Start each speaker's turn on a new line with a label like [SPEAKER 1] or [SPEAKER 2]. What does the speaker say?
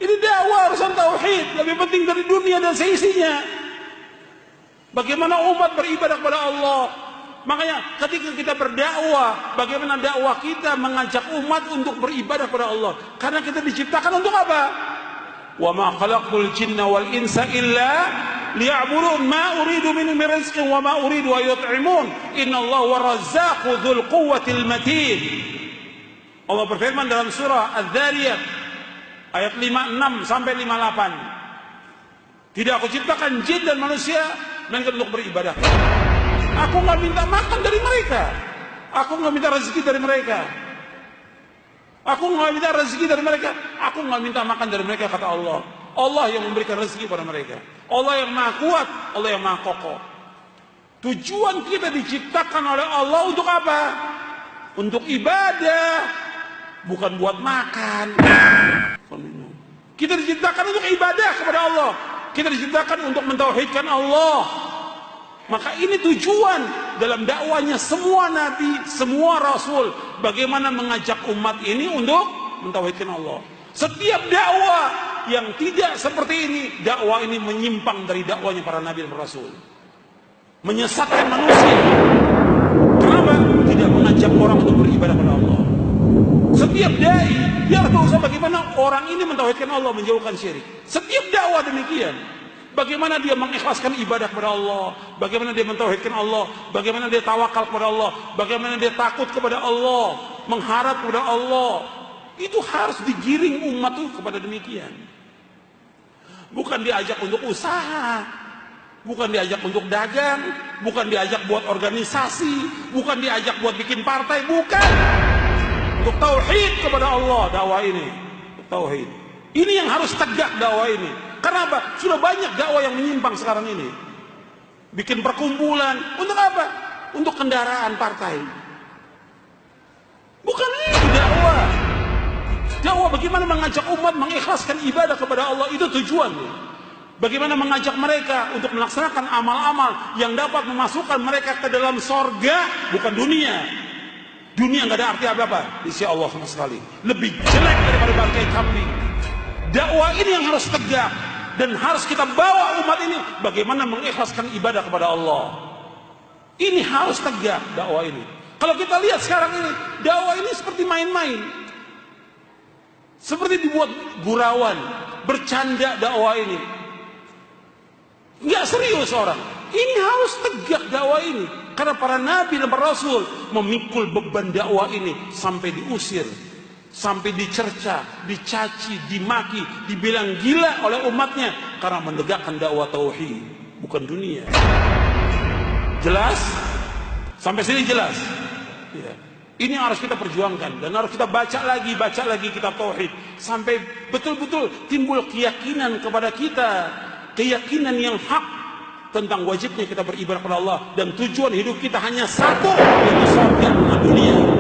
[SPEAKER 1] Ini dakwah urusan tauhid, lebih penting dari dunia dan seisinya. Bagaimana umat beribadah kepada Allah. Makanya ketika kita berdakwah, bagaimana dakwah kita mengajak umat untuk beribadah kepada Allah. Karena kita diciptakan untuk apa? Wa ma khalaqtul jinna wal insa illa liya'budun ma uridu minhum min rizqin wa ma uridu an yut'imun innallaha war-razzaqu dzul quwwatil matin. Allah berfirman dalam surah Az-Zariyat ayat 56 sampai 58. Tidak aku ciptakan jin dan manusia melainkan untuk beribadah. Aku nggak minta makan dari mereka. Aku nggak minta rezeki dari mereka. Aku nggak minta rezeki dari mereka. Aku nggak minta makan dari mereka, kata Allah. Allah yang memberikan rezeki pada mereka. Allah yang maha kuat, Allah yang maha kokoh. Tujuan kita diciptakan oleh Allah untuk apa? Untuk ibadah, bukan buat makan. Kita diciptakan untuk ibadah kepada Allah. Kita diciptakan untuk mentauhidkan Allah. Maka ini tujuan dalam dakwanya semua nabi, semua rasul, bagaimana mengajak umat ini untuk mentauhidkan Allah. Setiap dakwah yang tidak seperti ini, dakwah ini menyimpang dari dakwanya para nabi dan rasul, menyesatkan manusia. Kenapa? Tidak mengajak orang untuk beribadah kepada Allah. Setiap dai dia harus berusaha bagaimana orang ini mentauhidkan Allah, menjauhkan syirik. Setiap dakwah demikian. Bagaimana dia mengikhlaskan ibadah kepada Allah, bagaimana dia mentauhidkan Allah, bagaimana dia tawakal kepada Allah, bagaimana dia takut kepada Allah, mengharap kepada Allah. Itu harus digiring umat itu kepada demikian. Bukan diajak untuk usaha, bukan diajak untuk dagang, bukan diajak buat organisasi, bukan diajak buat bikin partai, bukan. Untuk tauhid kepada Allah dakwah ini, tauhid. Ini yang harus tegak dakwah ini. Karena apa? Sudah banyak dakwah yang menyimpang sekarang ini. Bikin perkumpulan. Untuk apa? Untuk kendaraan partai. Bukan itu dakwah. Dakwah bagaimana mengajak umat mengikhlaskan ibadah kepada Allah. Itu tujuannya. Bagaimana mengajak mereka untuk melaksanakan amal-amal yang dapat memasukkan mereka ke dalam sorga. Bukan dunia. Dunia nggak ada arti apa-apa. Insya Allah sama sekali. Lebih jelek daripada bangkai kambing. Dakwah ini yang harus tegak. Dan harus kita bawa umat ini bagaimana mengikhlaskan ibadah kepada Allah. Ini harus tegak dakwah ini. Kalau kita lihat sekarang ini, dakwah ini seperti main-main. Seperti dibuat gurauan, bercanda dakwah ini. Nggak serius orang. Ini harus tegak dakwah ini. Karena para nabi dan para rasul memikul beban dakwah ini sampai diusir. Sampai dicerca, dicaci, dimaki, dibilang gila oleh umatnya karena menegakkan dakwah tauhid, bukan dunia. Jelas? Sampai sini jelas? Ya. Ini yang harus kita perjuangkan dan harus kita baca lagi kitab tauhid sampai betul-betul timbul keyakinan kepada kita, keyakinan yang hak tentang wajibnya kita beribadah kepada Allah dan tujuan hidup kita hanya satu, yaitu surga, bukan dunia.